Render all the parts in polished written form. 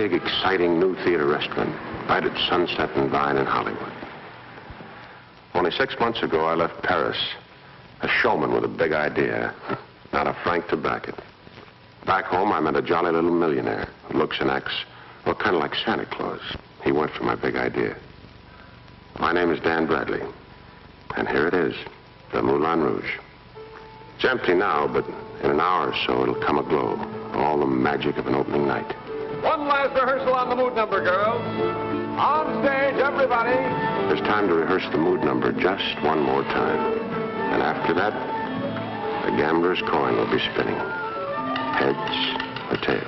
big, exciting new theater restaurant right at Sunset and Vine in Hollywood. Only 6 months ago, I left Paris, a showman with a big idea, not a franc to back it. Back home, I met a jolly little millionaire who looks and acts, well, kind of like Santa Claus. He went for my big idea. My name is Dan Bradley, and here it is, the Moulin Rouge. It's empty now, but in an hour or so, it'll come aglow. All the magic of an opening night. One last rehearsal on the mood number, girls. On stage, everybody. There's time to rehearse the mood number just one more time. And after that, the gambler's coin will be spinning. Heads or tails.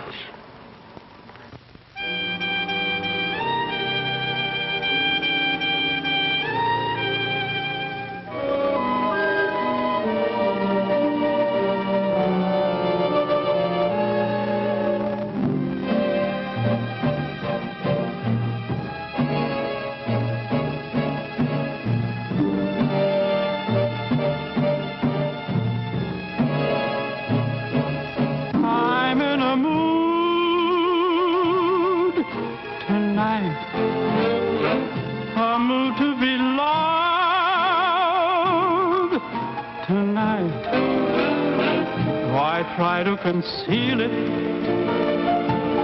Try to conceal it.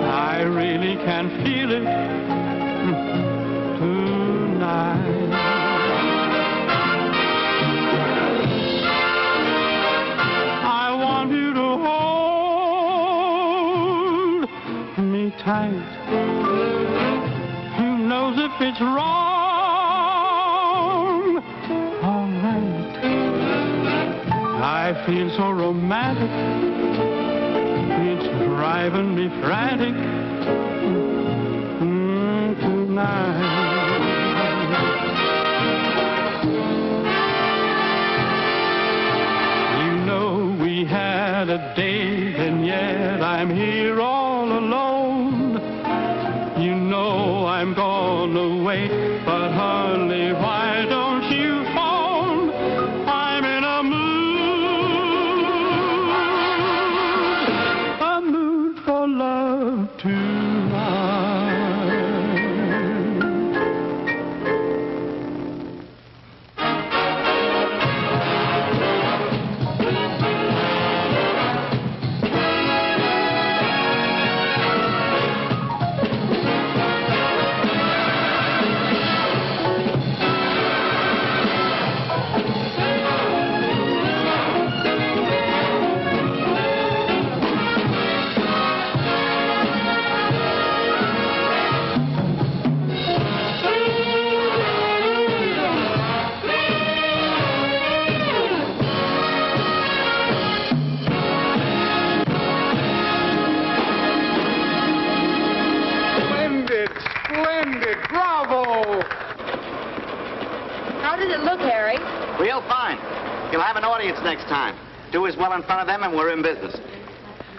I really can feel it tonight. I want you to hold me tight. Who knows if it's wrong? All right. I feel so romantic. It's driving me frantic tonight. You know we had a date and yet I'm here all alone. You know I'm gone away, but honey, why don't you phone? I'm in a mood for love tonight. Real fine. You'll have an audience next time. Do as well in front of them and we're in business.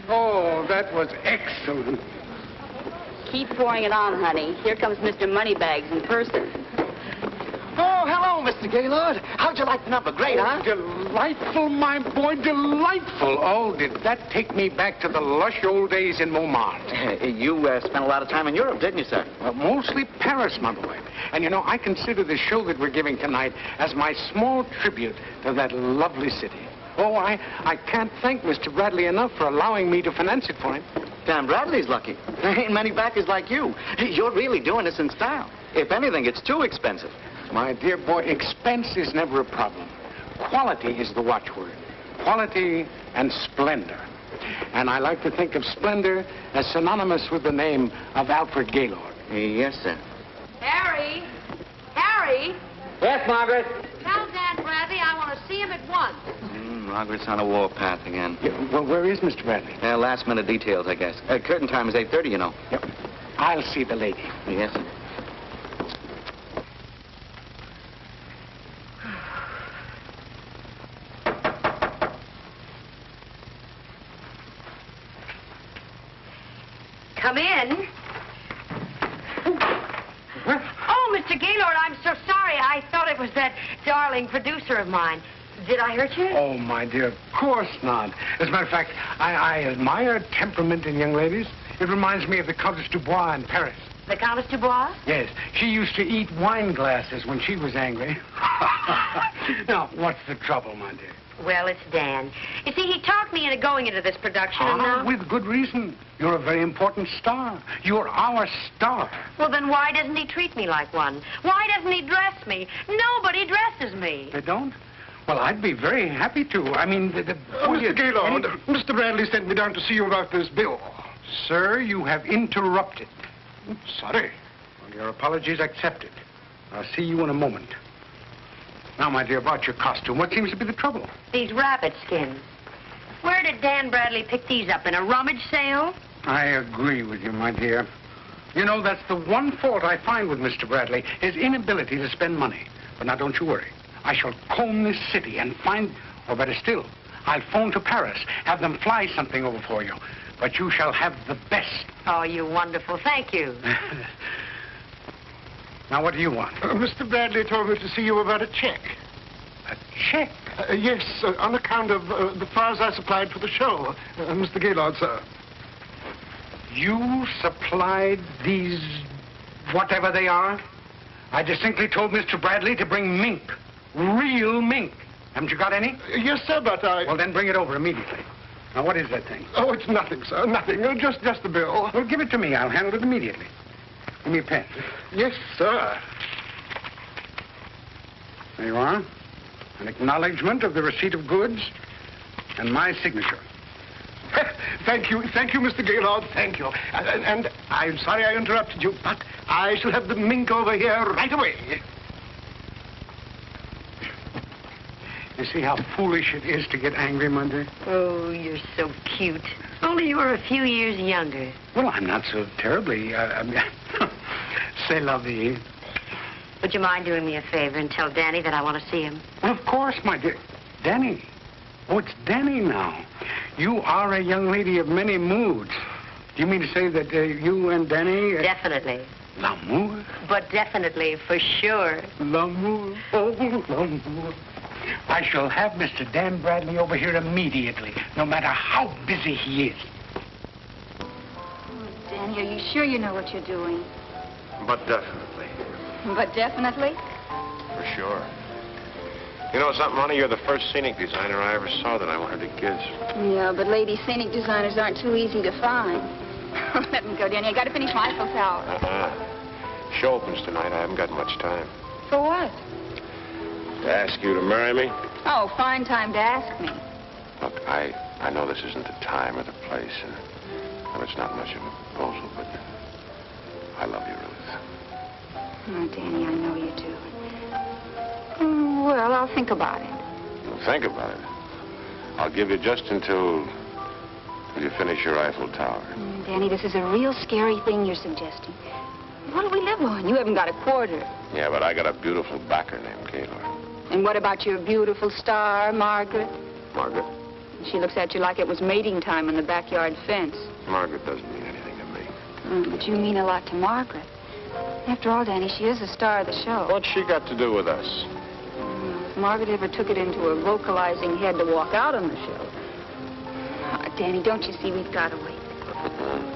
Oh, that was excellent. Keep pouring it on, honey. Here comes Mr. Moneybags in person. Oh, hello, Mr. Gaylord. How'd you like the number? Great, huh? Delightful, my boy, delightful. Oh, did that take me back to the lush old days in Montmartre. You spent a lot of time in Europe, didn't you, sir? Well, mostly Paris, my boy. And, you know, I consider the show that we're giving tonight as my small tribute to that lovely city. Oh, I can't thank Mr. Bradley enough for allowing me to finance it for him. Dan Bradley's lucky. There ain't many backers like you. You're really doing this in style. If anything, it's too expensive. My dear boy, expense is never a problem. Quality is the watchword. Quality and splendor. And I like to think of splendor as synonymous with the name of Alfred Gaylord. Yes, sir. Harry! Harry! Yes, Margaret? Tell Dan Bradley I want to see him at once. Margaret's on a warpath again. Yeah, well, where is Mr. Bradley? Last-minute details, I guess. Curtain time is 8:30, you know. Yep. I'll see the lady. Yes, sir. Come in. Oh, Mr. Gaylord, I'm so sorry. I thought it was that darling producer of mine. Did I hurt you? Oh, my dear, of course not. As a matter of fact, I admire temperament in young ladies. It reminds me of the Countess Dubois in Paris. The Countess Dubois? Yes, she used to eat wine glasses when she was angry. Now, what's the trouble, my dear? Well, it's Dan. You see, he talked me into going into this production, and now... With good reason. You're a very important star. You're our star. Well, then why doesn't he treat me like one? Why doesn't he dress me? Nobody dresses me. They don't? Well, I'd be very happy to. I mean, Mr. Gaylord, Mr. Bradley sent me down to see you about this bill. Sir, you have interrupted. Sorry. Well, your apologies accepted. I'll see you in a moment. Now, my dear, about your costume, what seems to be the trouble? These rabbit skins. Where did Dan Bradley pick these up? In a rummage sale? I agree with you, my dear. You know, that's the one fault I find with Mr. Bradley, his inability to spend money. But now, don't you worry. I shall comb this city and find, or better still, I'll phone to Paris, have them fly something over for you. But you shall have the best. Oh, you're wonderful. Thank you. Now, what do you want? Mr. Bradley told me to see you about a check. A check? Yes, on account of the flowers I supplied for the show. Mr. Gaylord, sir. You supplied these, whatever they are? I distinctly told Mr. Bradley to bring mink. Real mink. Haven't you got any? Yes, sir, but I... Well, then bring it over immediately. Now, what is that thing? Oh, it's nothing, sir. Nothing. Just the bill. Well, give it to me. I'll handle it immediately. Give me a pen. Yes, sir. There you are. An acknowledgement of the receipt of goods and my signature. Thank you, Mr. Gaylord. Thank you. And I'm sorry I interrupted you, but I shall have the mink over here right away. You see how foolish it is to get angry, Monday? Oh, you're so cute. Only you were a few years younger. Well, I'm not so terribly, c'est la vie. Would you mind doing me a favor and tell Danny that I want to see him? Well, of course, my dear. Danny. Oh, it's Danny now. You are a young lady of many moods. Do you mean to say that you and Danny... Definitely. L'amour? But definitely, for sure. L'amour. Oh, l'amour. I shall have Mr. Dan Bradley over here immediately, no matter how busy he is. Oh, Danny, are you sure you know what you're doing? But definitely. But definitely? For sure. You know something, honey? You're the first scenic designer I ever saw that I wanted to kiss. Yeah, but lady scenic designers aren't too easy to find. Let me go, Danny. I got to finish my Eiffel Tower. Show opens tonight. I haven't got much time. For what? To ask you to marry me? Oh, fine time to ask me. Look, I know this isn't the time or the place, and well, it's not much of a proposal, but I love you, Ruth. Oh, Danny, I know you do. Well, I'll think about it. You'll think about it. I'll give you just until you finish your Eiffel Tower. Danny, this is a real scary thing you're suggesting. What do we live on? You haven't got a quarter. Yeah, but I got a beautiful backer named Gaylord. And what about your beautiful star, Margaret? Margaret? She looks at you like it was mating time on the backyard fence. Margaret doesn't mean anything to me. But you mean a lot to Margaret. After all, Danny, she is the star of the show. What's she got to do with us? If Margaret ever took it into her vocalizing head to walk out on the show. Danny, don't you see we've got to wait?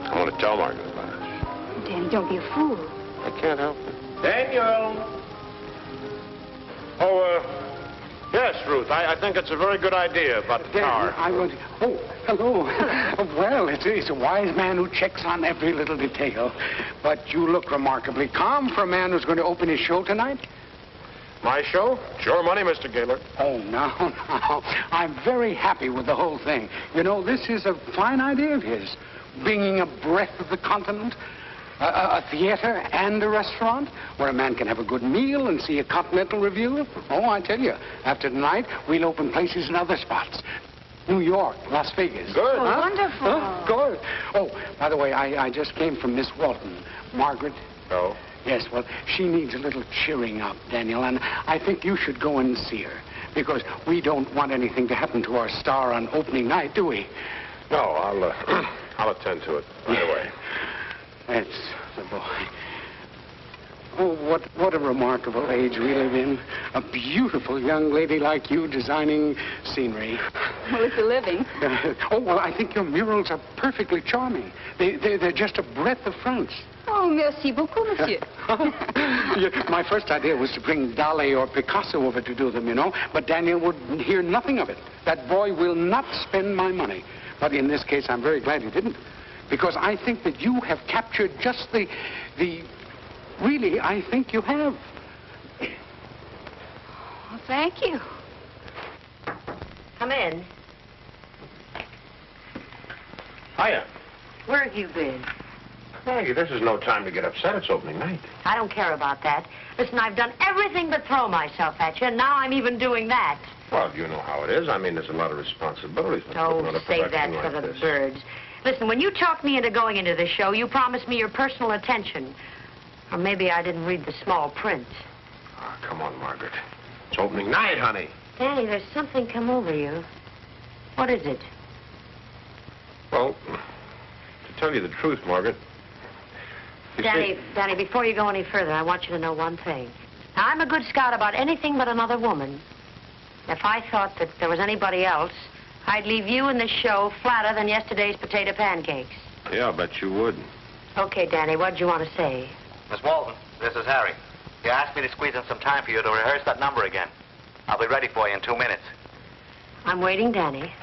I want to tell Margaret about it. Danny, don't be a fool. I can't help it. Daniel! Yes, Ruth, I think it's a very good idea about the tower. I want... Oh, hello. Well, it's a wise man who checks on every little detail. But you look remarkably calm for a man who's going to open his show tonight. My show? Sure money, Mr. Gaylord. Oh, now. I'm very happy with the whole thing. You know, this is a fine idea of his. Bringing a breath of the continent, a theater and a restaurant where a man can have a good meal and see a continental review. Oh, I tell you, after tonight, we'll open places in other spots. New York, Las Vegas. Good. Oh, wonderful. Huh? Good. Oh, by the way, I just came from Miss Walton. Margaret. Oh? Yes, well, she needs a little cheering up, Daniel, and I think you should go and see her. Because we don't want anything to happen to our star on opening night, do we? No, I'll attend to it right away. That's the boy. Oh, what a remarkable age we live in. A beautiful young lady like you designing scenery. Well, it's a living. Well, I think your murals are perfectly charming. They're just a breath of France. Oh, merci beaucoup, monsieur. Yeah, my first idea was to bring Dali or Picasso over to do them, you know, but Daniel would hear nothing of it. That boy will not spend my money. But in this case, I'm very glad he didn't, because I think that you have captured just the... Really, I think you have. Well, thank you. Come in. Hiya. Where have you been? Maggie, this is no time to get upset. It's opening night. I don't care about that. Listen, I've done everything but throw myself at you, and now I'm even doing that. Well, you know how it is. I mean, there's a lot of responsibilities. Oh, save that for the birds. Listen, when you talked me into going into the show, you promised me your personal attention. Or maybe I didn't read the small print. Oh, come on, Margaret. It's opening night, honey. Danny, there's something come over you. What is it? Well, to tell you the truth, Margaret... Danny, before you go any further, I want you to know one thing. Now, I'm a good scout about anything but another woman. If I thought that there was anybody else, I'd leave you in the show flatter than yesterday's potato pancakes. Yeah, I bet you would. Okay, Danny, what do you want to say? Miss Walton, this is Harry. You asked me to squeeze in some time for you to rehearse that number again. I'll be ready for you in 2 minutes. I'm waiting, Danny.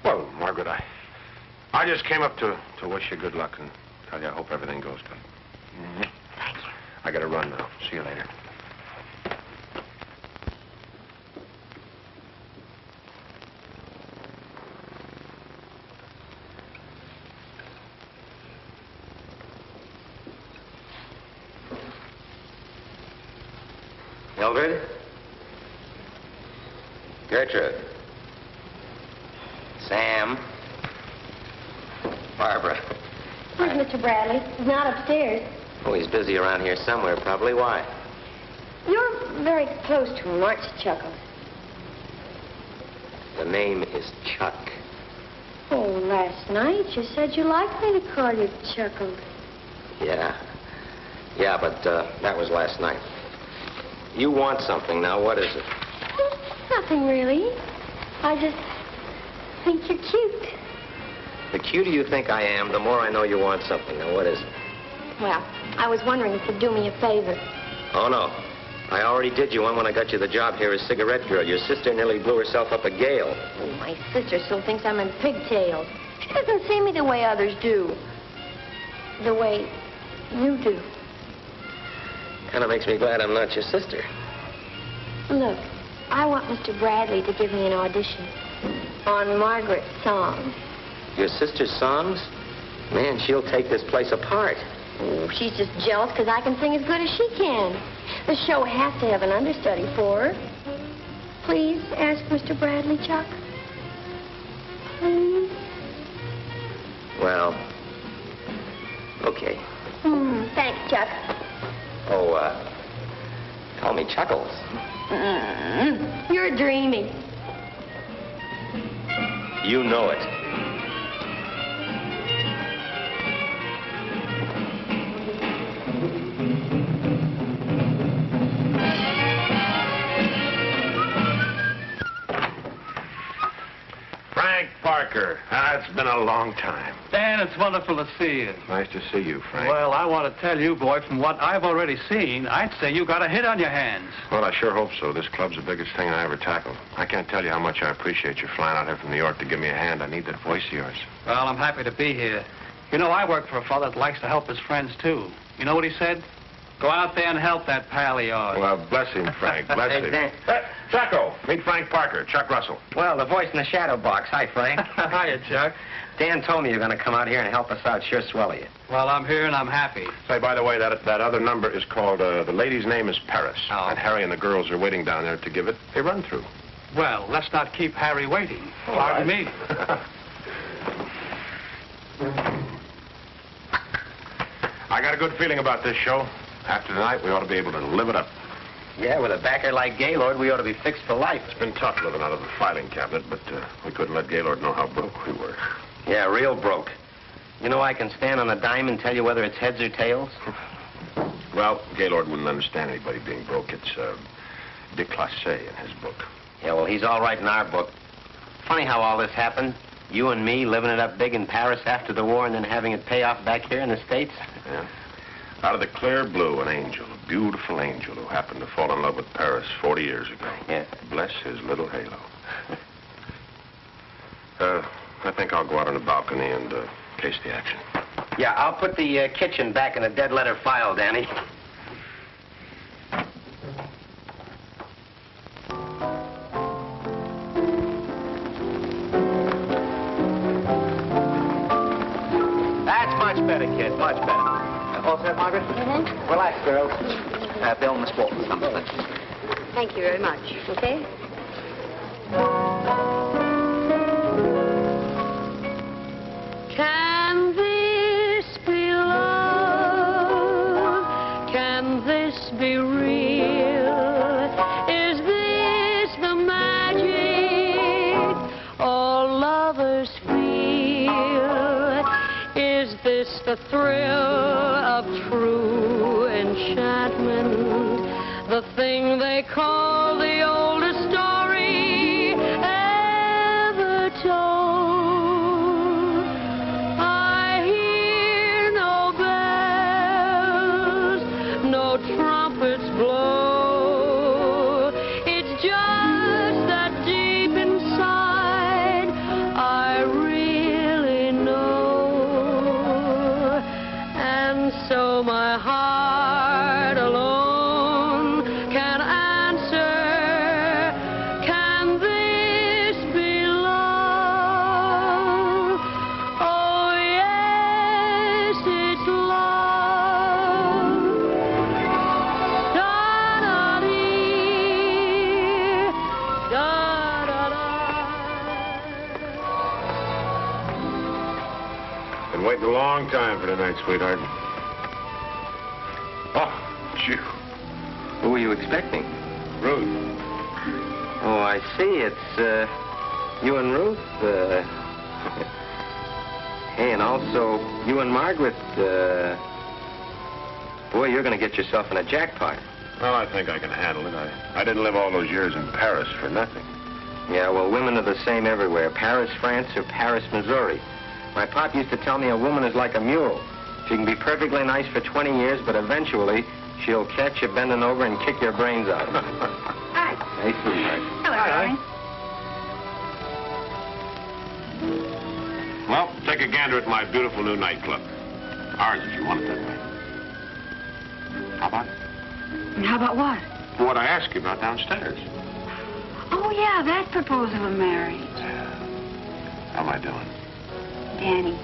Well, Margaret, I just came up to wish you good luck and tell you I hope everything goes good. Mm-hmm. Thank you. I gotta run now. See you later. Mildred? Gertrude? Sam? Barbara? Where's Mr. Bradley? He's not upstairs. Oh, he's busy around here somewhere, probably. Why? You're very close to him, aren't you, Chuckles? The name is Chuck. Oh, last night you said you liked me to call you Chuckles. Yeah. Yeah, but that was last night. You want something now. What is it? Nothing really. I just think you're cute. The cuter you think I am, the more I know you want something. Now, what is it? Well, I was wondering if you'd do me a favor. Oh, no. I already did you one when I got you the job here as cigarette girl. Your sister nearly blew herself up a gale. Oh, my sister still thinks I'm in pigtails. She doesn't see me the way others do. The way you do. Kind of makes me glad I'm not your sister. Look, I want Mr. Bradley to give me an audition on Margaret's song. Your sister's songs? Man, she'll take this place apart. Oh, she's just jealous because I can sing as good as she can. The show has to have an understudy for her. Please ask Mr. Bradley, Chuck. Please. Well, okay. Thanks, Chuck. Oh, call me Chuckles. You're dreamy. You know it. Frank Parker. It's been a long time. Dan, it's wonderful to see you. Nice to see you, Frank. Well, I want to tell you, boy, from what I've already seen, I'd say you got a hit on your hands. Well, I sure hope so. This club's the biggest thing I ever tackled. I can't tell you how much I appreciate you flying out here from New York to give me a hand. I need that voice of yours. Well, I'm happy to be here. You know, I work for a fellow that likes to help his friends, too. You know what he said? Go out there and help that pal of yours. Well, bless him, Frank. Bless him. Chucko, meet Frank Parker, Chuck Russell. Well, the voice in the shadow box. Hi, Frank. Hiya, Chuck. Dan told me you're going to come out here and help us out. Sure swell of you. Well, I'm here and I'm happy. Say, by the way, that other number is called, the lady's name is Paris. Oh. And Harry and the girls are waiting down there to give it a run-through. Well, let's not keep Harry waiting. All Pardon right. me. I got a good feeling about this show. After tonight, we ought to be able to live it up. Yeah, with a backer like Gaylord, we ought to be fixed for life. It's been tough living out of the filing cabinet, but we couldn't let Gaylord know how broke we were. Yeah, real broke. You know, I can stand on a dime and tell you whether it's heads or tails. Well, Gaylord wouldn't understand anybody being broke. It's déclassé in his book. Yeah, well, he's all right in our book. Funny how all this happened. You and me living it up big in Paris after the war and then having it pay off back here in the States. Yeah. Out of the clear blue, an angel, a beautiful angel who happened to fall in love with Paris 40 years ago. Yeah. Bless his little halo. I think I'll go out on the balcony and case the action. Yeah, I'll put the kitchen back in the dead letter file, Danny. That's much better, kid, much better. All set, Margaret? Mm-hmm. Relax, girls. Bill and Miss Walton, something. Thank you very much. Okay? Can this be love? Can this be real? Is this the magic all lovers feel? Is this the thrill of true enchantment? The thing they call the oldest story ever told. I hear no bells, no trumpets blow. It's just that deep inside I really know. And so my heart alone can answer, can this be love? Oh, yes, it's love. Da-da-dee, da-da-da. Been waiting a long time for tonight, sweetheart. Oh, phew. Who were you expecting? Ruth. Oh, I see. It's, you and Ruth, Hey, and also you and Margaret, Boy, you're going to get yourself in a jackpot. Well, I think I can handle it. I didn't live all those years in Paris for nothing. Yeah, well, women are the same everywhere. Paris, France, or Paris, Missouri. My pop used to tell me a woman is like a mule. She can be perfectly nice for 20 years, but eventually she'll catch you bending over and kick your brains out. Hi. Hey, sweetheart. Hello, darling. Well, take a gander at my beautiful new nightclub. Ours, if you want it that way. How about it? How about what? What I asked you about downstairs. Oh, yeah, that proposal of marriage. How am I doing? Danny,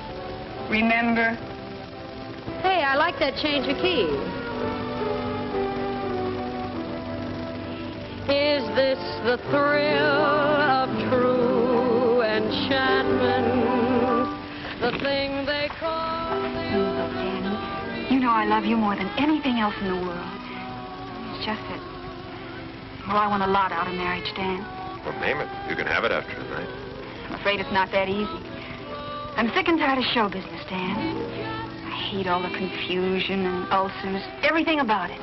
remember? Hey, I like that change of key. Is this the thrill of true enchantment? The thing they call the Look, Danny, you know I love you more than anything else in the world. It's just that, well, I want a lot out of marriage, Dan. Well, name it. You can have it after tonight. I'm afraid it's not that easy. I'm sick and tired of show business, Dan. I hate all the confusion and ulcers, everything about it.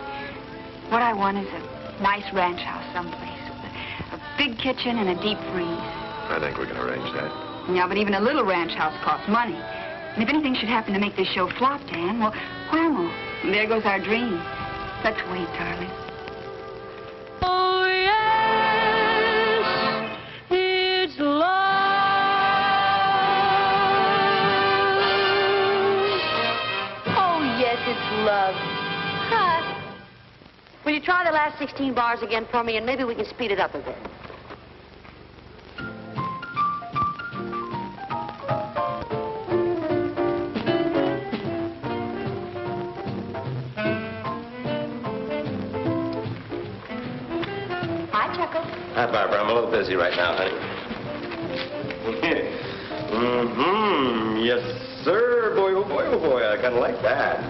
What I want is a nice ranch house someplace with a big kitchen and a deep freeze. I think we can arrange that. Yeah, but even a little ranch house costs money. And if anything should happen to make this show flop, Dan, well, whammo, there goes our dream. Let's wait, darling. Oh, yes, it's love. Oh, yes, it's love. Huh? Will you try the last 16 bars again for me, and maybe we can speed it up a bit? Hi, Barbara. I'm a little busy right now, honey. Yes, sir. Boy, oh, boy, oh, boy. I kind of like that.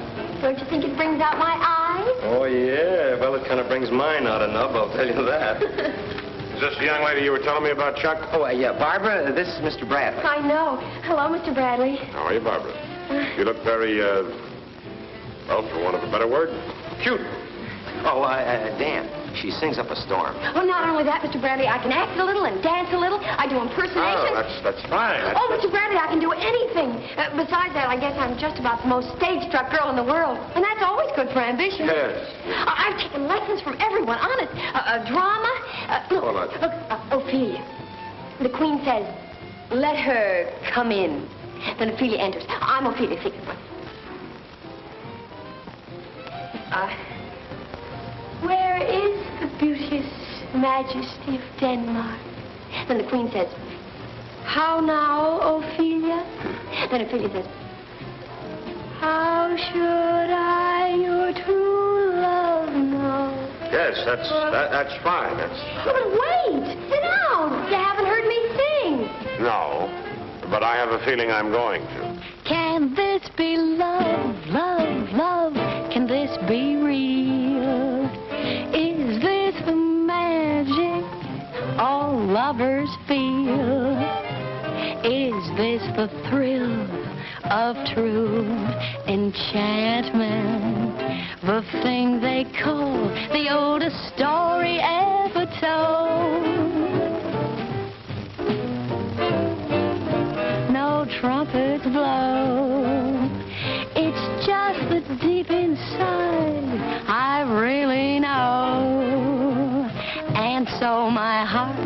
Don't you think it brings out my eyes? Oh, yeah. Well, it kind of brings mine out enough, I'll tell you that. Is this the young lady you were telling me about, Chuck? Oh, yeah, Barbara, this is Mr. Bradley. I know. Hello, Mr. Bradley. How are you, Barbara? You look very, well, for want of a better word, cute. Oh, Dan, she sings up a storm. Oh, not only that, Mr. Bradley, I can act a little and dance a little. I do impersonations. Oh, that's fine. Oh, Mr. Bradley, I can do anything. Besides that, I guess I'm just about the most stage-struck girl in the world. And that's always good for ambition. Yes. I've taken lessons from everyone, honest. Drama. Hold on. Look, Ophelia. The Queen says, let her come in. Then Ophelia enters. I'm Ophelia, see. Where is the beauteous majesty of Denmark? Then the Queen says, how now, Ophelia? Then Ophelia says, how should I your true love know? Yes, that's fine. Oh, but wait! Sit down! You haven't heard me sing. No, but I have a feeling I'm going to. Can this be love, love, love? Can this be real? Is this the magic all lovers feel? Is this the thrill of true enchantment? The thing they call the oldest story ever told? No trumpets blow. It's just that deep inside I really know. And so my heart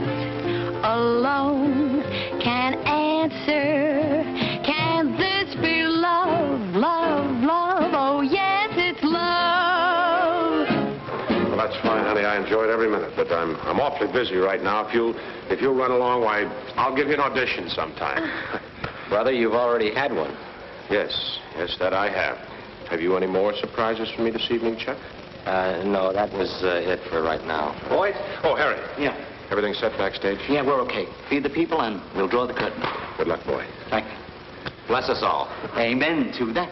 alone can answer. Can this be love, love, love? Oh, yes, it's love. Well, that's fine, honey. I enjoyed every minute, but I'm awfully busy right now. If you'll run along, why, I'll give you an audition sometime. Brother, you've already had one. Yes, that I have. Have you any more surprises for me this evening, Chuck? No, that was it for right now. Boys? Oh, Harry. Yeah. Everything set backstage? Yeah, we're okay. Feed the people and we'll draw the curtain. Good luck, boy. Thank you. Bless us all. Amen to that.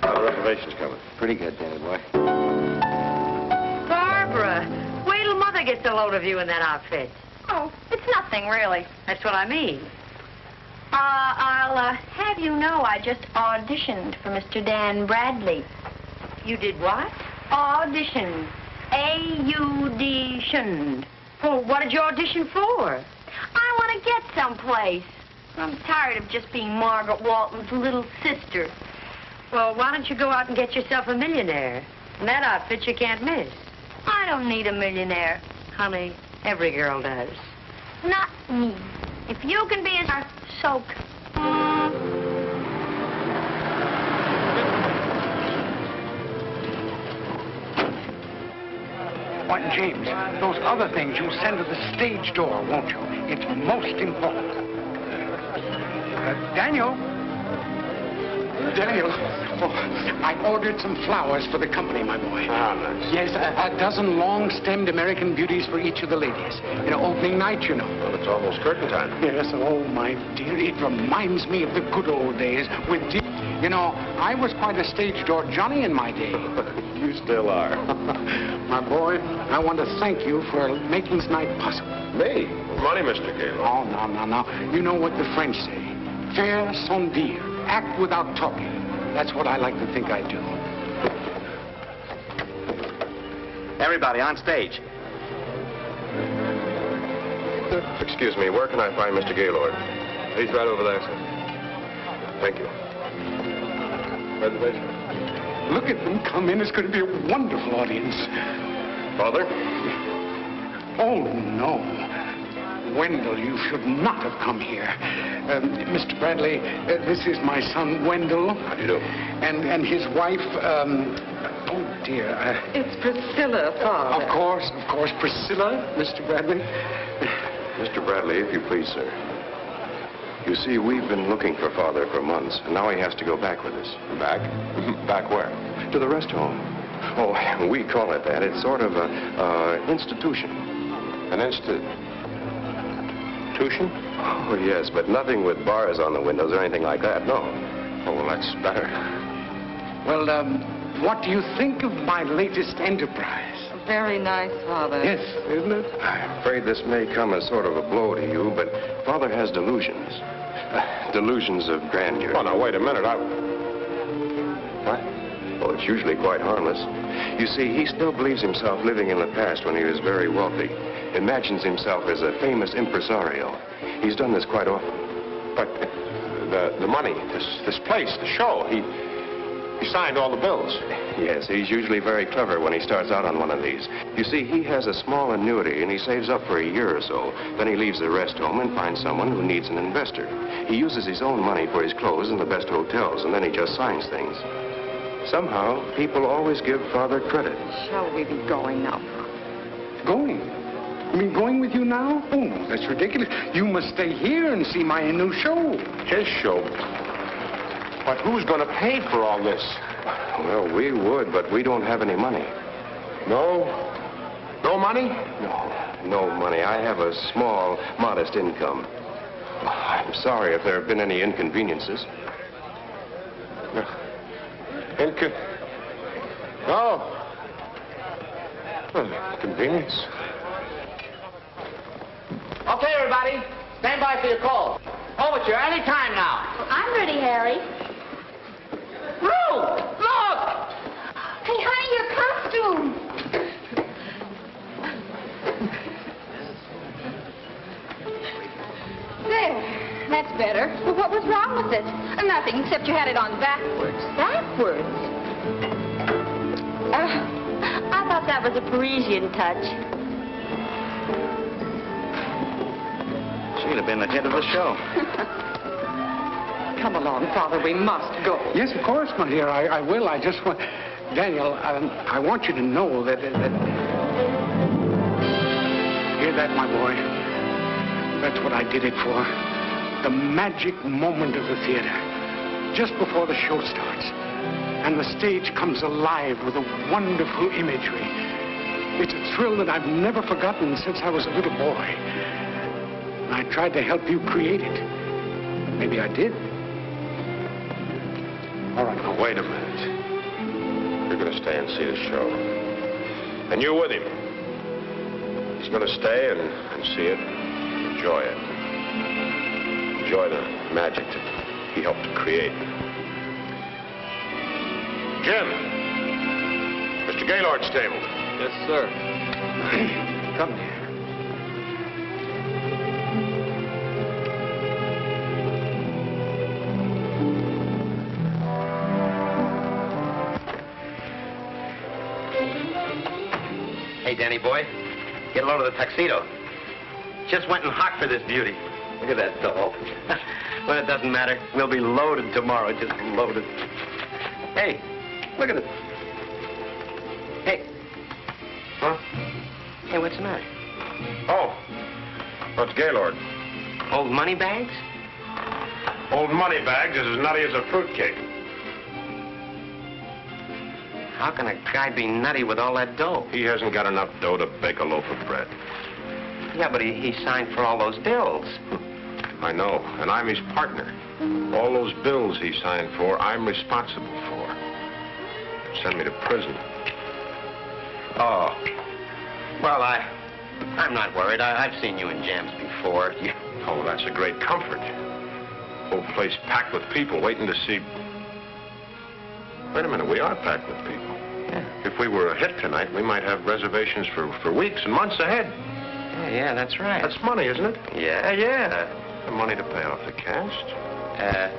How are the reservations coming? Pretty good, Danny boy. Barbara, wait till Mother gets a load of you in that outfit. Oh, it's nothing, really. That's what I mean. I'll have you know I just auditioned for Mr. Dan Bradley. You did what? Auditioned. A-U-D-tioned. Well, what did you audition for? I want to get someplace. I'm tired of just being Margaret Walton's little sister. Well, why don't you go out and get yourself a millionaire? In that outfit you can't miss. I don't need a millionaire. Honey, every girl does. Not me. If you can be a soak. What, James, those other things you'll send to the stage door, won't you? It's most important. Daniel, oh, I ordered some flowers for the company, my boy. Ah, nice. Yes, a dozen long-stemmed American beauties for each of the ladies. Opening night, you know. Well, it's almost curtain time. Yes, oh, my dear, it reminds me of the good old days with I was quite a stage door Johnny in my day. You still are. My boy, I want to thank you for making tonight possible. Me? Money, Mr. Gaylord. Oh, no. You know what the French say. Faire sans dire. Act without talking. That's what I like to think I do. Everybody on stage. Excuse me, where can I find Mr. Gaylord? He's right over there, sir. Thank you. Reservation? Look at them come in. It's going to be a wonderful audience. Father? Oh, no. Wendell, you should not have come here. Mr. Bradley, this is my son, Wendell. How do you do? And his wife, oh, dear. It's Priscilla, Father. Of course, Priscilla, Mr. Bradley. Mr. Bradley, if you please, sir. You see, we've been looking for Father for months, and now he has to go back with us. Back? Back where? To the rest home. Oh, we call it that. It's sort of a institution. An institution? Oh, yes, but nothing with bars on the windows or anything like that, no. Oh, well, that's better. Well, what do you think of my latest enterprise? Very nice, Father. Yes, isn't it? I'm afraid this may come as sort of a blow to you, but Father has delusions. Delusions of grandeur. Oh, now, wait a minute. What? Well, it's usually quite harmless. You see, he still believes himself living in the past when he was very wealthy. Imagines himself as a famous impresario. He's done this quite often. But the money, this place, the show, he signed all the bills. Yes, he's usually very clever when he starts out on one of these. You see, he has a small annuity, and he saves up for a year or so. Then he leaves the rest home and finds someone who needs an investor. He uses his own money for his clothes in the best hotels, and then he just signs things. Somehow, people always give Father credit. Shall we be going now? Going? You mean going with you now? Oh, no, that's ridiculous. You must stay here and see my new show. His show? But who's going to pay for all this? Well, we would, but we don't have any money. No? No money? No money. I have a small, modest income. I'm sorry if there have been any inconveniences. Oh. Well, convenience. Okay, everybody. Stand by for your call. Overture, any time now. I'm ready, Harry. Ruth, look! Hey, honey, your costume. There. That's better. Well, what was wrong with it? Nothing, except you had it on backwards. Backwards? I thought that was a Parisian touch. She'd have been the head of the show. Come along, Father. We must go. Yes, of course, my dear. I will. I just want... Daniel, I want you to know that... Hear that, my boy? That's what I did it for. The magic moment of the theater. Just before the show starts. And the stage comes alive with a wonderful imagery. It's a thrill that I've never forgotten since I was a little boy. And I tried to help you create it. Maybe I did. All right. Now, wait a minute. You're going to stay and see the show. And you with him. He's going to stay and see it, enjoy it. Enjoy the magic that he helped to create. Jim, Mr. Gaylord's table. Yes, sir. Come here. Hey, Danny boy, get a load of the tuxedo. Just went and hocked for this beauty. Look at that doll. Well, it doesn't matter. We'll be loaded tomorrow, just loaded. Hey, look at it. Hey. Huh? Hey, what's the matter? Oh, that's Gaylord. Old money bags? Old money bags is as nutty as a fruitcake. How can a guy be nutty with all that dough? He hasn't got enough dough to bake a loaf of bread. Yeah, but he signed for all those bills. I know, and I'm his partner. All those bills he signed for, I'm responsible for. Send me to prison. Oh. Well, I'm not worried. I've seen you in jams before. Oh, that's a great comfort. Whole place packed with people waiting to see... Wait a minute, we are packed with people. Yeah. If we were a hit tonight, we might have reservations for weeks and months ahead. Yeah, that's right. That's money, isn't it? Yeah. The money to pay off the cast. Yeah.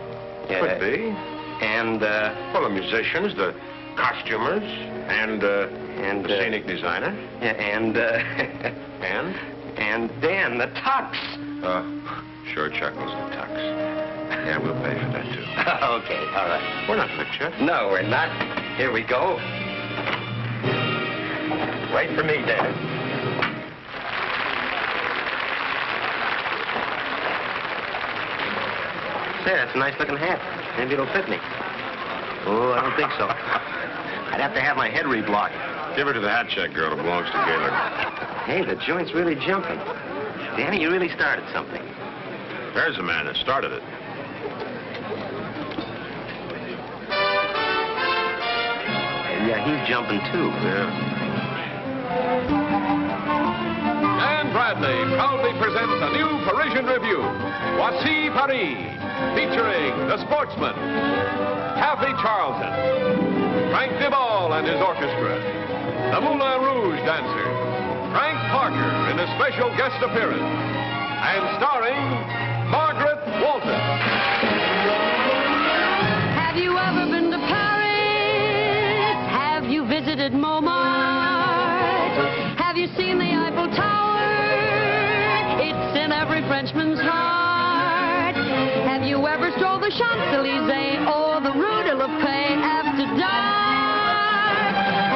Could be. And, Well, the musicians, the costumers, and the scenic designer. Yeah, and Dan, the tux. Sure, Chuckles, the tux. Yeah, we'll pay for that, too. Okay, all right. We're not licked yet. No, we're not. Here we go. Wait for me, Dan. Say, that's a nice-looking hat. Maybe it'll fit me. Oh, I don't think so. I'd have to have my head reblocked. Give her to the hat check girl who belongs to Gaylord. Hey, the joint's really jumping. Danny, you really started something. There's the man that started it. Yeah, he's jumping too. Yeah. And Bradley proudly presents a new Parisian review, Voici Paris, featuring the sportsman, Kathy Charlton. Frank Duvall and his orchestra. The Moulin Rouge dancers. Frank Parker in a special guest appearance. And starring Margaret Walton. Have you ever been to Paris? Have you visited Montmartre? Have you seen the Eiffel Tower? It's in every Frenchman's heart. Have you ever strolled the Champs-Élysées or the Rue de la Paix after dark?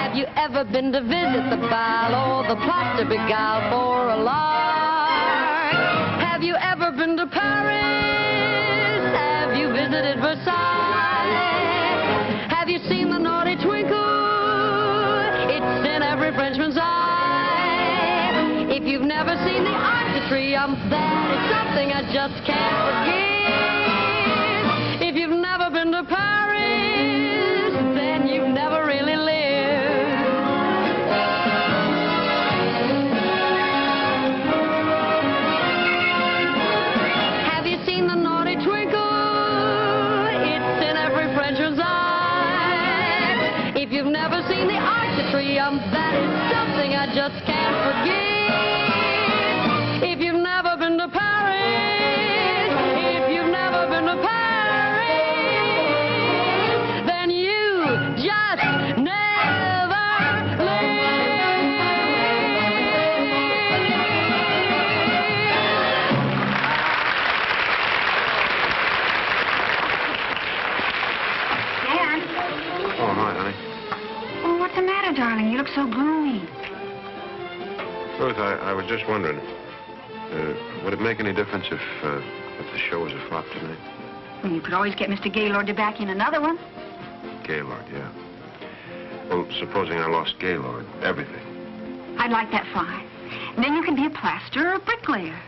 Have you ever been to visit the Bal or the Place de Pigalle for a lark? Have you ever been to Paris? Have you visited Versailles? Have you seen the naughty twinkle? It's in every Frenchman's eye. If you've never seen the Arc de Triomphe, that is something I just can't forget. If you've never been to Paris, then you've never really lived. Have you seen the naughty twinkle? It's in every Frenchman's eye. If you've never seen the Arc de Triomphe, that is something I just can't forget. If you've never been to Paris, if you've never been to Paris, then you just never Dad? Oh, hi, honey. Oh, what's the matter, darling? You look so gloomy. Ruth, I was just wondering, would it make any difference if the show was a flop tonight? Well, you could always get Mr. Gaylord to back in another one. Gaylord, yeah. Well, supposing I lost Gaylord, everything. I'd like that fine. Then you can be a plasterer or a bricklayer.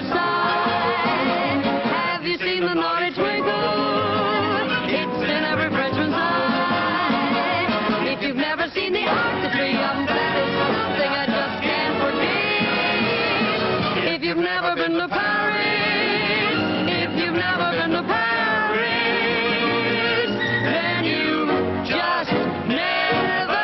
side. Have you seen the naughty twinkle? It's in every Frenchman's eye. If you've never seen the artistry of that is something I just can't forget. If you've never been to Paris, if you've never been to Paris, then you just never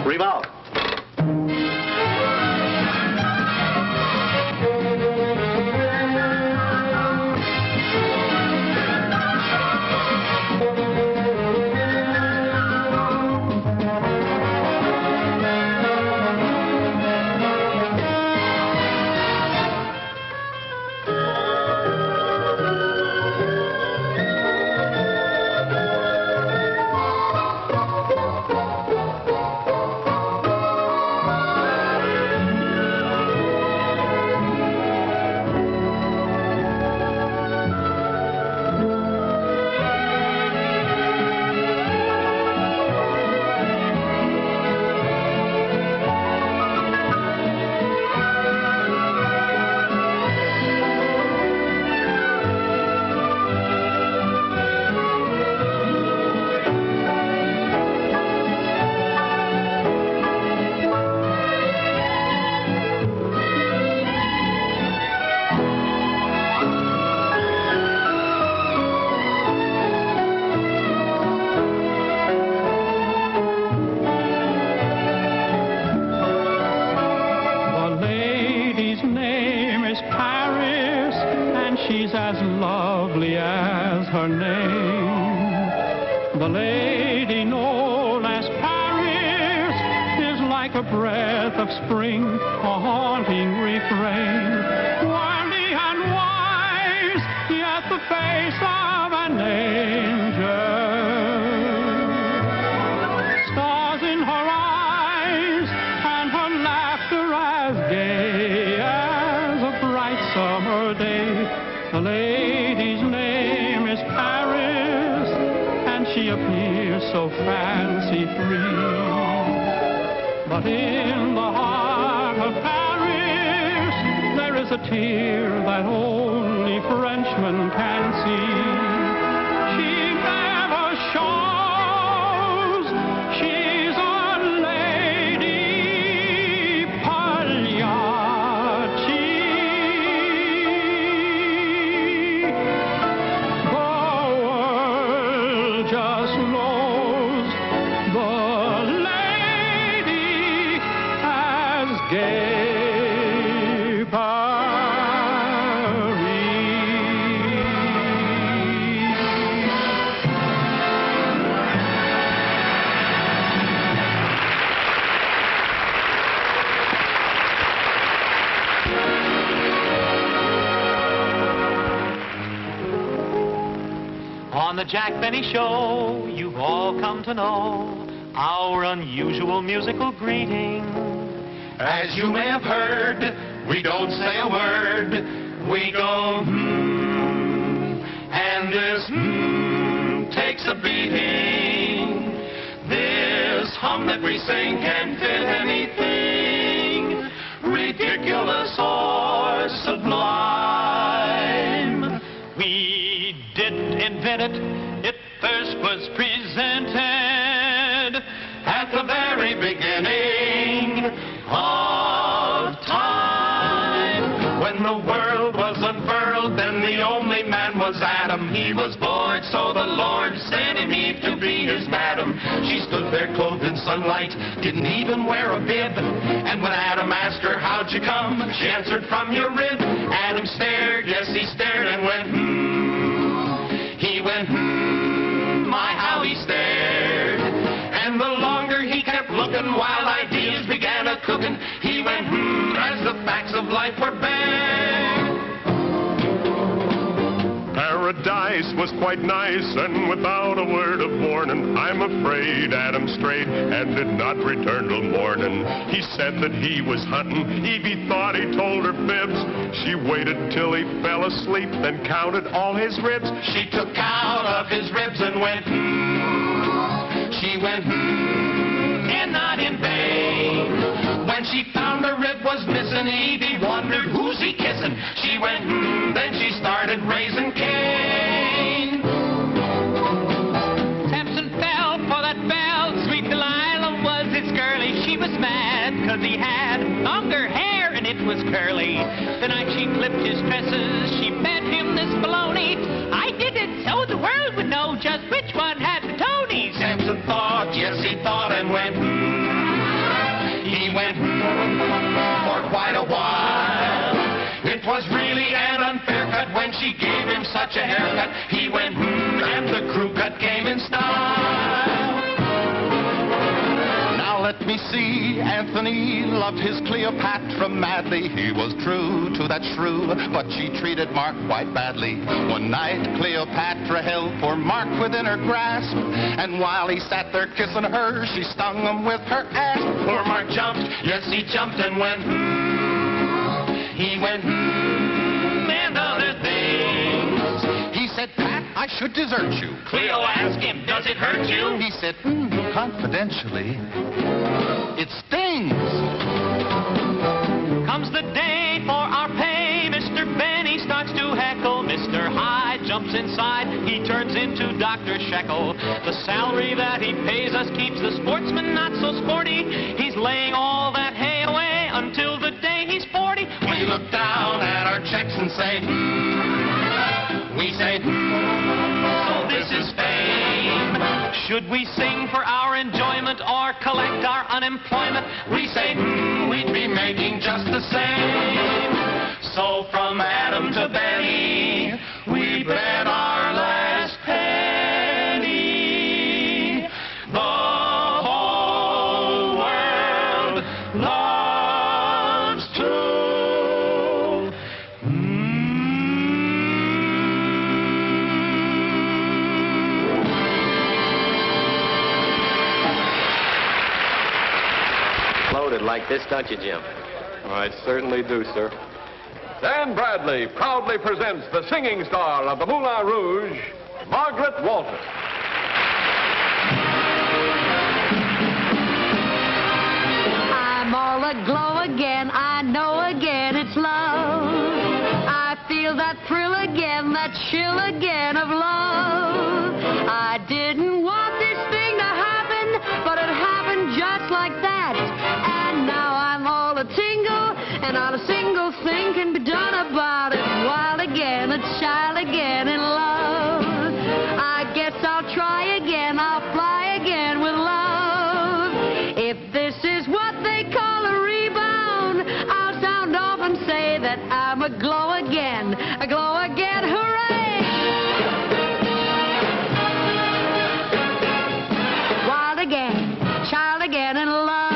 Revolve. She's as lovely as her name. The lady known as Paris is like a breath of spring, a haunting refrain. Worldly and wise, yet the face of an angel. Stars in her eyes, and her laughter as gay as a bright summer day. The lady's name is Paris, and she appears so fancy-free. But in the heart of Paris, there is a tear that only Frenchmen can see. She never shows she's a lady Pagliacci. Just knows the lady as gay Paris. On the Jack Benny Show, you've all come to know our unusual musical greeting. As you may have heard, we don't say a word. We go, and this takes a beating. This hum that we sing can fit anything, ridiculous or sublime. We didn't invent it, it first was presented at the very beginning of time. When the world was unfurled, then the only man was Adam. He was bored, so the Lord sent him Eve to be his madam. She stood there clothed in sunlight, didn't even wear a bib. And when Adam asked her, how'd you come? She answered, from your rib. Adam stared, yes, he stared and went, He went, my, how he stared. And the longer he kept looking, wild ideas began a-cooking. He went, as the facts of life were bare. Paradise was quite nice, and without a word of warning, I'm afraid Adam strayed and did not return till morning. He said that he was hunting. Evie thought he told her fibs. She waited till he fell asleep, then counted all his ribs. She took count of his ribs and went, Eve, he wondered, who's he kissing? She went, then she started raising Cain. Samson fell for that belle. Sweet Delilah was his girlie. She was mad because he had longer hair and it was curly. The night she clipped his tresses, she fed him this baloney. I did it so the world would know just which one had the Tonys. Samson thought, yes he thought, and went, he went for quite a while. It was really an unfair cut when she gave him such a haircut. He went, and the crew cut came in style. Now let me see. Anthony loved his Cleopatra madly. He was true to that shrew, but she treated Mark quite badly. One night Cleopatra held poor Mark within her grasp, and while he sat there kissing her, she stung him with her ass. Poor Mark jumped, yes he jumped and went, he went, and other things. He said, Pat, I should desert you. Cleo asked him, does it hurt you? He said, confidentially, it stings. Comes the day for our pay. Mr. Benny starts to heckle. Mr. Hyde jumps inside. He turns into Dr. Shekel. The salary that he pays us keeps the sportsman not so sporty. He's laying all that hay away until the day he's 40. We look down at our checks and say, we say, so this is fame. Should we sing for our enjoyment or collect our unemployment? We say, we'd be making just the same. So from Adam to Benny, we bet our last penny. The whole world loves to. Loaded like this, don't you, Jim? I certainly do, sir. Dan Bradley proudly presents the singing star of the Moulin Rouge, Margaret Walton. I'm all aglow again. I know again it's love. I feel that thrill again, that chill again of love. I didn't want this thing to happen, but it happened just like that. And now I'm all a tingle, and not a single thing can be done about it. Wild again, a child again in love. I guess I'll try again, I'll fly again with love. If this is what they call a rebound, I'll sound off and say that I'm aglow again, hooray! Wild again, child again in love.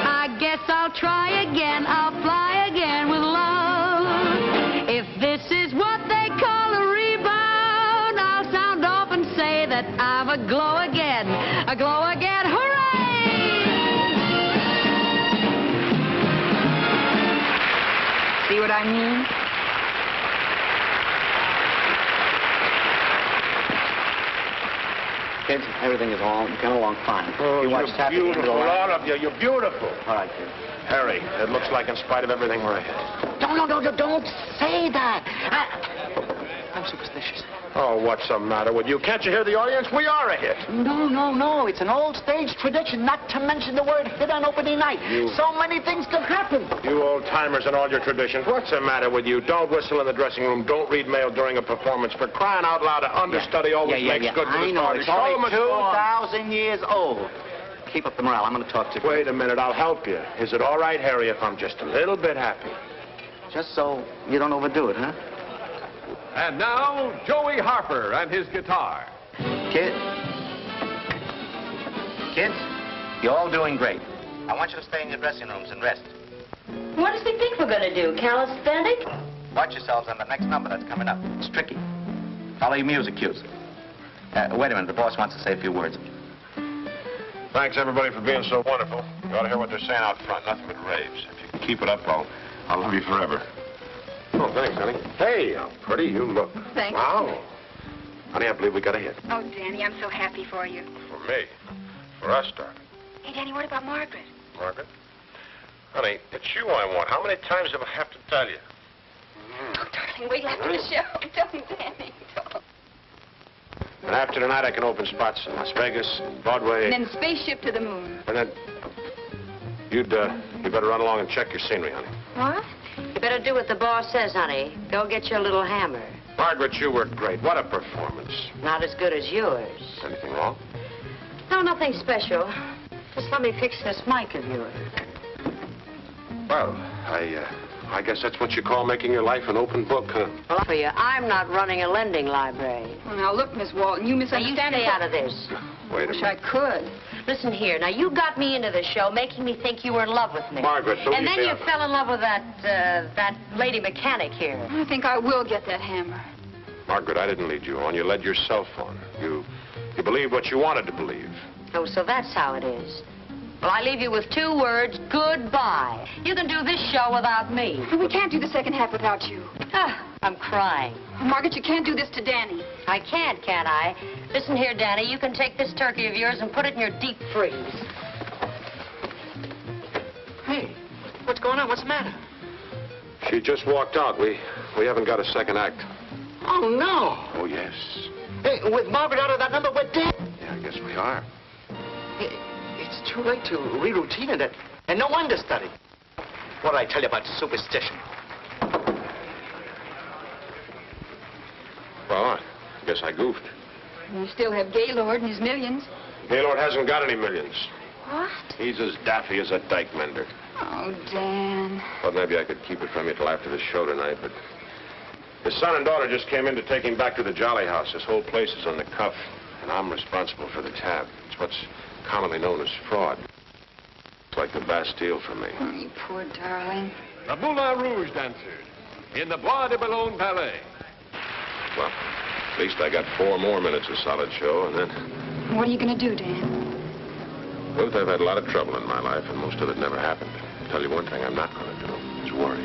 I guess I'll try again, I'll fly again with love. If this is what they call a rebound, I'll sound off and say that I'm aglow again, hooray! See what I mean? Kids, everything is all coming along fine. Oh, you watch Tabakin beautiful, go on. all of you. You're beautiful. All right, kid. Harry, it looks like in spite of everything we're ahead. Don't say that. I'm superstitious. Oh, what's the matter with you? Can't you hear the audience? We are a hit. No. It's an old stage tradition not to mention the word hit on opening night. So many things can happen. You old-timers and all your traditions. What's the matter with you? Don't whistle in the dressing room. Don't read mail during a performance. For crying out loud, an understudy always makes good for the I know. party. It's Show 'em only it's on. 2,000 years old. Keep up the morale. I'm going to talk to you. Wait a minute. I'll help you. Is it all right, Harry, if I'm just a little bit happy? Just so you don't overdo it, huh? And now, Joey Harper and his guitar. Kids, you're all doing great. I want you to stay in your dressing rooms and rest. What does he think we're going to do? Calisthenic? Watch yourselves on the next number that's coming up. It's tricky. Follow your music cues. Wait a minute. The boss wants to say a few words. Thanks, everybody, for being so wonderful. You ought to hear what they're saying out front. Nothing but raves. If you can keep it up, I'll love you forever. Oh, thanks, honey. Hey, how pretty you look. Thanks. Wow. Honey, I believe we got a hit. Oh, Danny, I'm so happy for you. For me. For us, darling. Hey, Danny, what about Margaret? Margaret? Honey, it's you I want. How many times do I have to tell you? Oh, darling, wait after the show. Don't, Danny, don't. And after tonight, I can open spots in Las Vegas, Broadway. And then spaceship to the moon. And then you'd better run along and check your scenery, honey. What? You better do what the boss says, honey. Go get your little hammer. Margaret, you were great. What a performance. Not as good as yours. Anything wrong? No, nothing special. Just let me fix this mic of yours. Well, I guess that's what you call making your life an open book, huh? Well, for you, I'm not running a lending library. Well, now, look, Miss Walton, you misunderstand. Now, you stay out of this. Wait a Wish minute. I could. Listen here. Now, you got me into the show, making me think you were in love with me. Margaret, don't And you then say you I'm- fell in love with that lady mechanic here. I think I will get that hammer. Margaret, I didn't lead you on. You led yourself on. You believed what you wanted to believe. Oh, so that's how it is. Well, I leave you with 2 words, goodbye. You can do this show without me. We can't do the second half without you. I'm crying. Margaret, you can't do this to Danny. I can't I? Listen here, Danny, you can take this turkey of yours and put it in your deep freeze. Hey, what's going on? What's the matter? She just walked out. We haven't got a second act. Oh, no. Oh, yes. Hey, with Margaret out of that number, we're dead. Yeah, I guess we are. It's too late to re-routine it, and no understudy. What did I tell you about superstition? Well, I guess I goofed. You still have Gaylord and his millions. Gaylord hasn't got any millions. What? He's as daffy as a dike mender. Oh, Dan. Thought maybe I could keep it from you till after the show tonight, but his son and daughter just came in to take him back to the Jolly House. This whole place is on the cuff, and I'm responsible for the tab. It's what's commonly known as fraud. It's like the Bastille for me. Oh, you poor darling. The Moulin Rouge dancers in the Bois de Boulogne Ballet. Well, at least I got 4 more minutes of solid show, and then... What are you going to do, Dan? Ruth, I've had a lot of trouble in my life, and most of it never happened. I'll tell you one thing I'm not going to do, is worry.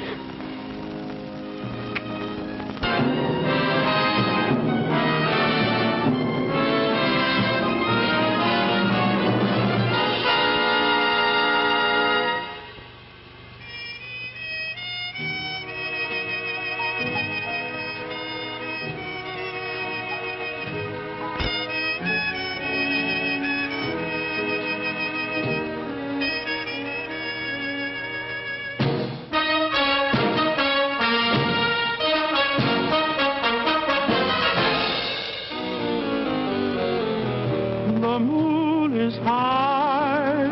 The moon is high,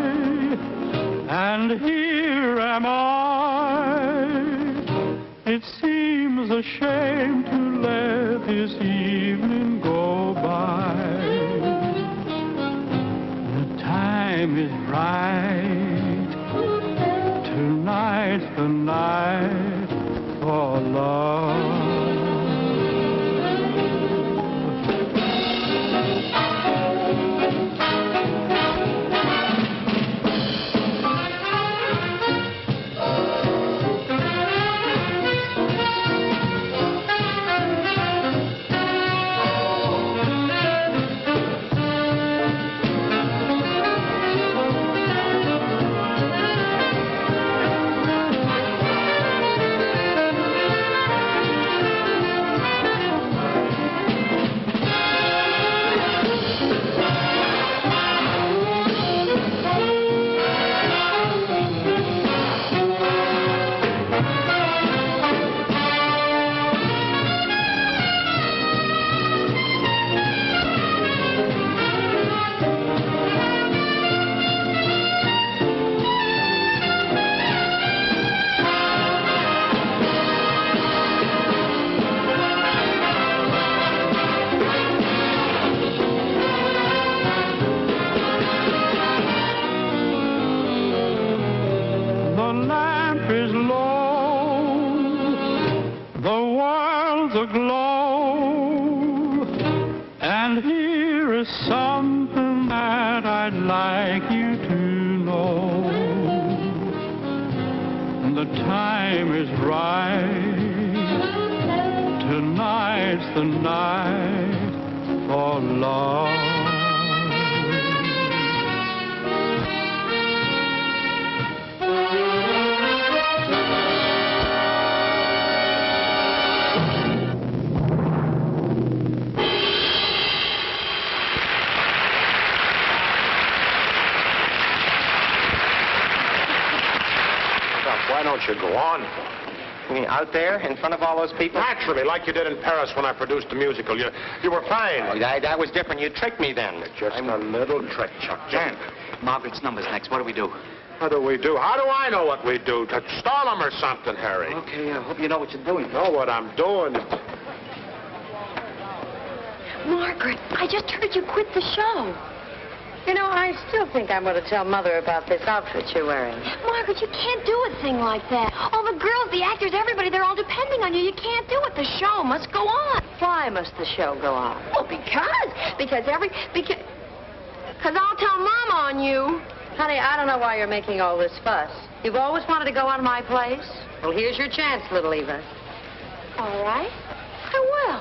and here am I. It seems a shame to let this evening go by. The time is right. Tonight's the night for love. The lamp is low, the world's aglow, and here is something that I'd like you to know. The time is right, tonight's the night for love. Why don't you go on? You mean out there, in front of all those people? Naturally, like you did in Paris when I produced the musical. You were fine. Oh, that was different. You tricked me then. Just a little trick, Chuck. Dan, Margaret's number's next. What do we do? What do we do? How do I know what we do? To stall him or something, Harry? Okay, I hope you know what you're doing. Know what I'm doing? Margaret, I just heard you quit the show. You know, I still think I'm going to tell Mother about this outfit you're wearing. Margaret, you can't do a thing like that. All the girls, the actors, everybody, they're all depending on you. You can't do it. The show must go on. Why must the show go on? Well, because I'll tell Mama on you. Honey, I don't know why you're making all this fuss. You've always wanted to go on my place. Well, here's your chance, little Eva. All right. I will.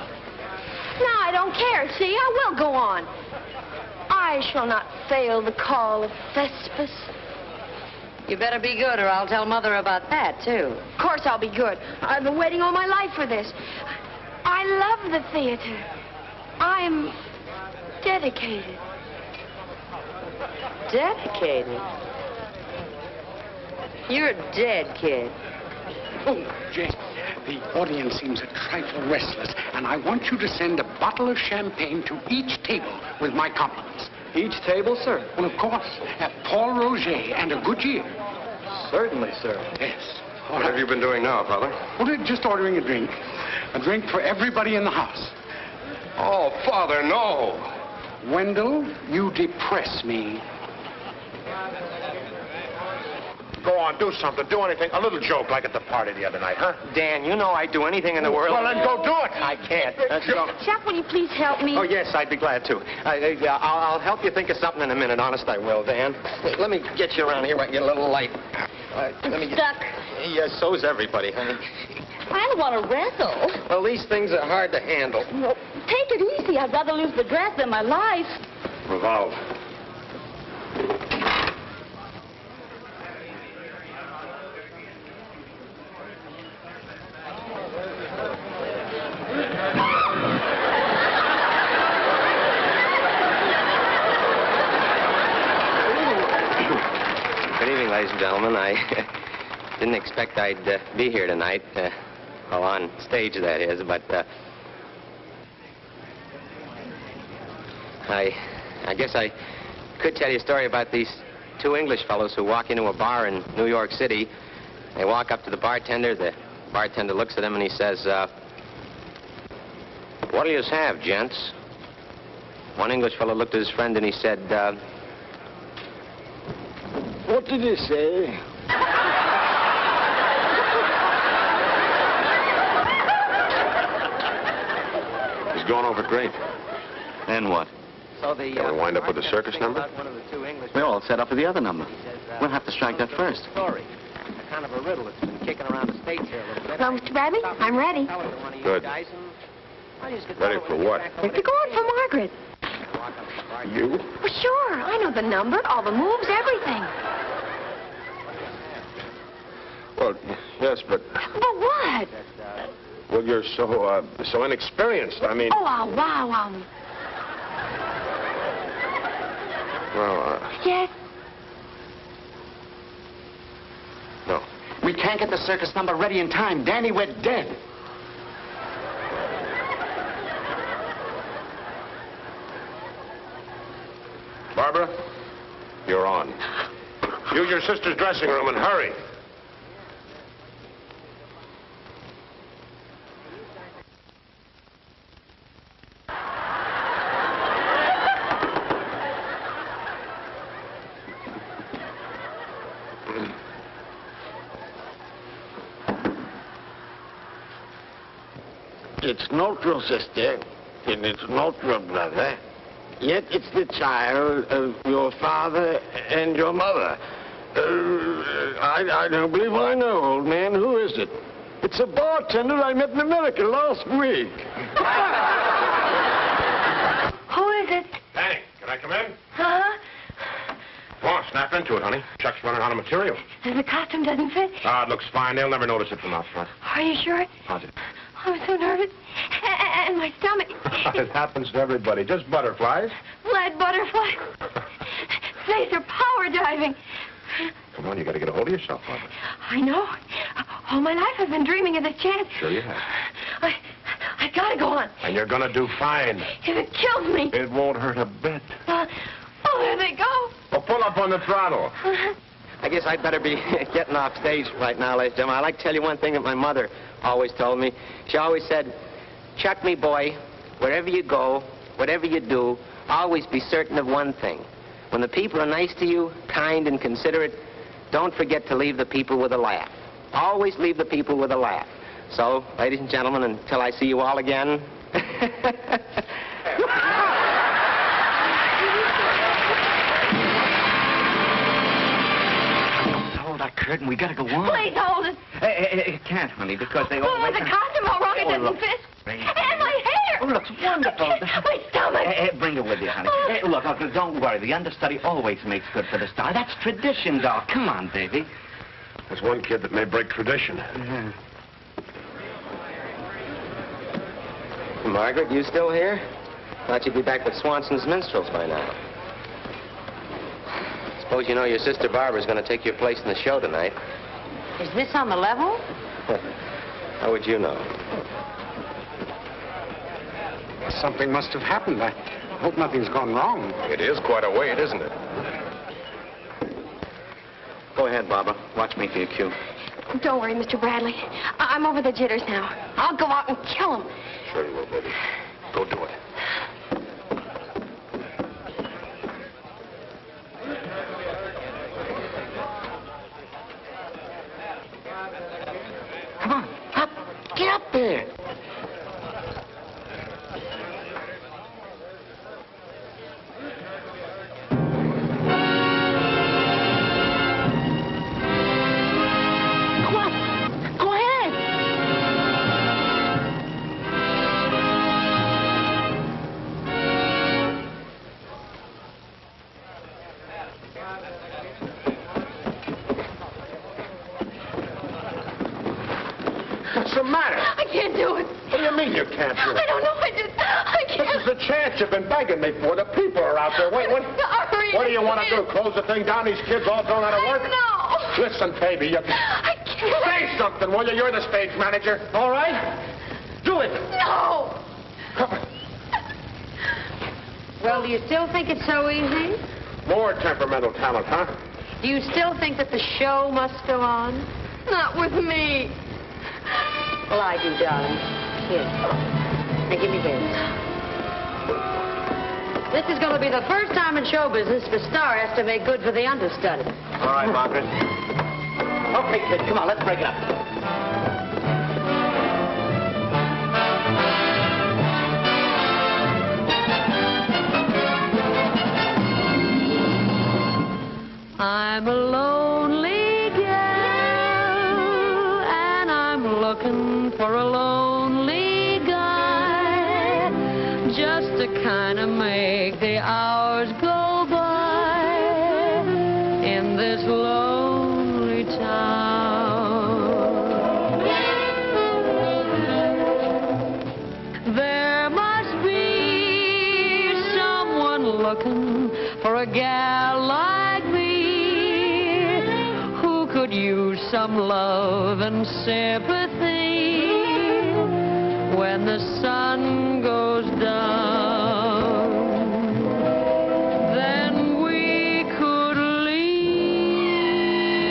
No, I don't care. See, I will go on. I shall not fail the call of Thespis. You better be good, or I'll tell Mother about that, too. Of course I'll be good. I've been waiting all my life for this. I love the theater. I'm dedicated. Dedicated? You're dead, kid. Oh, Jane, the audience seems a trifle restless, and I want you to send a bottle of champagne to each table with my compliments. Each table, sir? Well, of course. Paul Roger and a good year. Certainly, sir. Yes. What have you been doing now, Father? Well, they're just ordering a drink. A drink for everybody in the house. Oh, Father, no. Wendell, you depress me. Go on, do something, do anything. A little joke like at the party the other night, huh? Dan, you know I'd do anything in the world. Well, then go do it. I can't. Chuck, will you please help me? Oh, yes, I'd be glad to. I'll help you think of something in a minute. Honest, I will, Dan. Let me get you around here where I can get a little light. I'm stuck. Yes, so's everybody, honey. I don't want to wrestle. Well, these things are hard to handle. Well, take it easy. I'd rather lose the dress than my life. Revolve. Ladies and gentlemen, I didn't expect I'd be here tonight. Well, on stage, that is, but I guess I could tell you a story about these two English fellows who walk into a bar in New York City. They walk up to the bartender. The bartender looks at them and he says, "What'll yous have, gents?" One English fellow looked at his friend and he said, What did he say? He's going over great. Then what? So the, Can we wind up with the circus number? We're all set up for the other number. We'll have to strike that first. Story. A kind of a riddle that's been kicking around the stage here a little bit. Well, Mr. Bradley, I'm ready. Good. Ready for what? We're going for Margaret. You? Well, sure. I know the number, all the moves, everything. Well, yes, but... But what? Well, you're so inexperienced. I mean... Oh, wow. Well, Yes? no. We can't get the circus number ready in time. Danny, we're dead. Barbara, you're on. Use your sister's dressing room and hurry. It's not your sister, and it's not your brother. Yet it's the child of your father and your mother. I don't believe I know, old man. Who is it? It's a bartender I met in America last week. Who is it? Danny, can I come in? Huh? Come on, snap into it, honey. Chuck's running out of material. The costume doesn't fit. Ah, it looks fine. They'll never notice it from out front. Are you sure? Positive. I'm so nervous. And my stomach. It happens to everybody. Just butterflies. Lead butterfly. Say, they're power diving. Come on, you got to get a hold of yourself, Barbara. I know. All my life I've been dreaming of this chance. Sure you have. I gotta go on. And you're gonna do fine. If it kills me. It won't hurt a bit. Oh, there they go. Well, pull up on the throttle. I guess I'd better be getting off stage right now, ladies and gentlemen. I'd like to tell you one thing that my mother always told me. She always said, Chuck, me boy, wherever you go, whatever you do, always be certain of one thing. When the people are nice to you, kind and considerate, don't forget to leave the people with a laugh. Always leave the people with a laugh. So, ladies and gentlemen, until I see you all again... That curtain, we gotta go on. Please hold it. It can't, honey, because they all... Oh, the costume all wrong, it doesn't fit. And my hair. Oh, looks wonderful. My stomach. Bring it with you, honey. Look, don't worry. The understudy always makes good for the star. That's tradition, doll. Come on, baby. There's one kid that may break tradition. Margaret, you still here? Thought you'd be back with Swanson's Minstrels by now. Suppose you know your sister Barbara's going to take your place in the show tonight. Is this on the level? How would you know? Something must have happened. I hope nothing's gone wrong. It is quite a wait, isn't it? Go ahead, Barbara. Watch me for your cue. Don't worry, Mr. Bradley. I'm over the jitters now. I'll go out and kill him. Sure you will, baby. Go do it. Come on, up. Get up there. What's the matter? I can't do it. What do you mean you can't do it? I don't know. I can't. This is the chance you've been begging me for. The people are out there. Wait, what? Sorry. What do you want to do? Close the thing down? These kids all thrown out of work? No. Listen, baby, you can... I can't. Say something, will you? You're the stage manager. All right? Do it. No. Well, do you still think it's so easy? More temperamental talent, huh? Do you still think that the show must go on? Not with me. Well, I do, darling. Here. Now, give me this. This is going to be the first time in show business the star has to make good for the understudy. All right, Margaret. Okay, kid, come on, let's break it up. I'm a lonely gal, and I'm looking for a lonely guy, just to kind of make the hours go by in this lonely town. There must be someone looking for a gal like me, could use some love and sympathy when the sun goes down. Then we could leave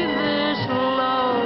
this lonely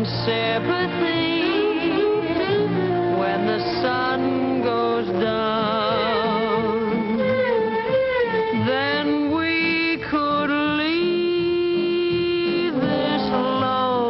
and sympathy when the sun goes down. Then we could leave this lonely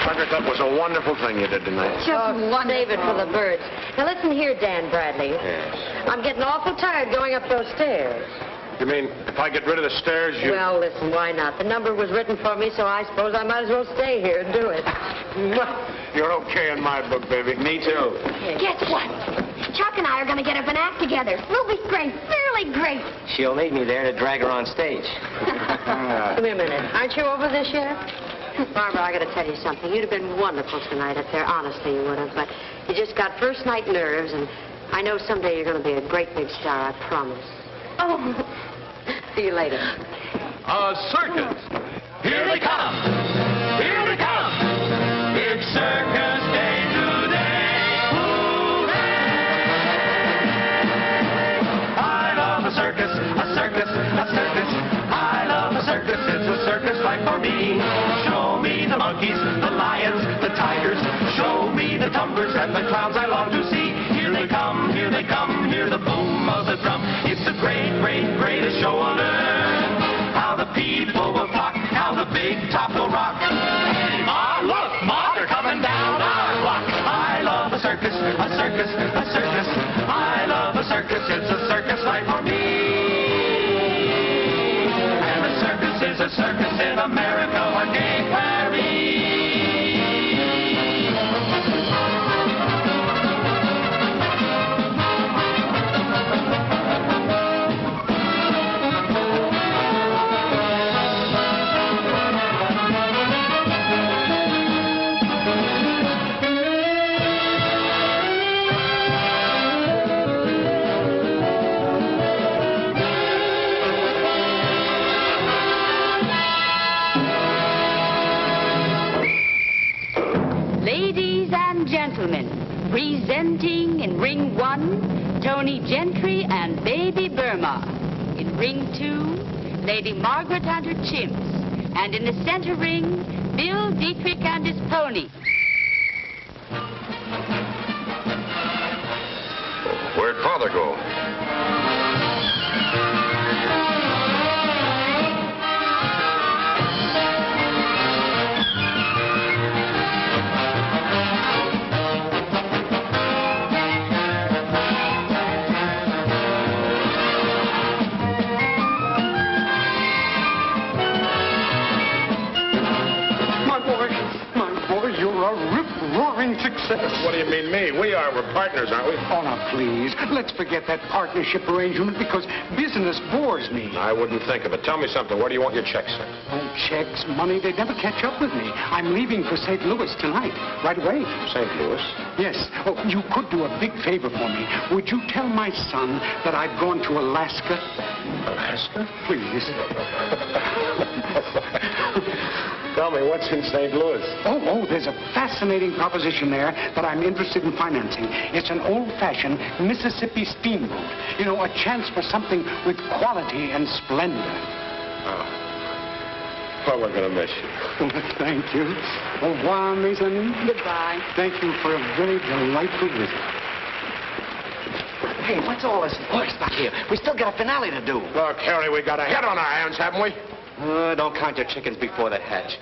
Margaret, that was a wonderful thing you did tonight. Save it for the birds. Now listen here, Dan Bradley. Yes. I'm getting awful tired going up those stairs. You mean if I get rid of the stairs, you... Well, listen, why not? The number was written for me, so I suppose I might as well stay here and do it. You're okay in my book, baby. Me too. Guess what? Chuck and I are going to get up an act together. We'll be great, fairly great. She'll need me there to drag her on stage. Come here a minute. Aren't you over this yet? Barbara, I got to tell you something. You'd have been wonderful tonight up there. Honestly, you would have. But you just got first-night nerves, and I know someday you're going to be a great big star, I promise. Oh. See you later. Circus. Here they come. Here they come. It's circus day today. Hooray! I love a circus, a circus, a circus. I love a circus. It's a circus right for me. Show me the monkeys, the lions, the tigers. Show me the tumblers and the clowns I long to see. Here they come, here they come. Hear the boom of the drum. It's the great, great, greatest show on earth. How the people will flock, how the big top will rock. Hey, Ma, look, Ma, they're coming down our block. I love a circus, a circus, a circus. I love a circus, it's a circus right for me. And a circus is a circus in America or Gay Prairie. Gentry and Baby Burma. In ring 2, Lady Margaret and her chimps. And in the center ring, Bill Dietrich and his pony. Where'd Father go? Rip-roaring success. What do you mean, me? We are. We're partners, aren't we? Oh, now, please. Let's forget that partnership arrangement because business bores me. I wouldn't think of it. Tell me something. Where do you want your checks sent? Oh, checks, money, they never catch up with me. I'm leaving for St. Louis tonight. Right away. St. Louis? Yes. Oh, you could do a big favor for me. Would you tell my son that I've gone to Alaska? Alaska? Please. Tell me, what's in St. Louis? Oh, there's a fascinating proposition there that I'm interested in financing. It's an old-fashioned Mississippi steamboat. You know, a chance for something with quality and splendor. Oh. Well, we're going to miss you. Thank you. Au revoir, mes amis. Goodbye. Thank you for a very delightful visit. Hey, what's all this voice back here? We still got a finale to do. Look, Harry, we got a head on our hands, haven't we? Don't count your chickens before they hatch.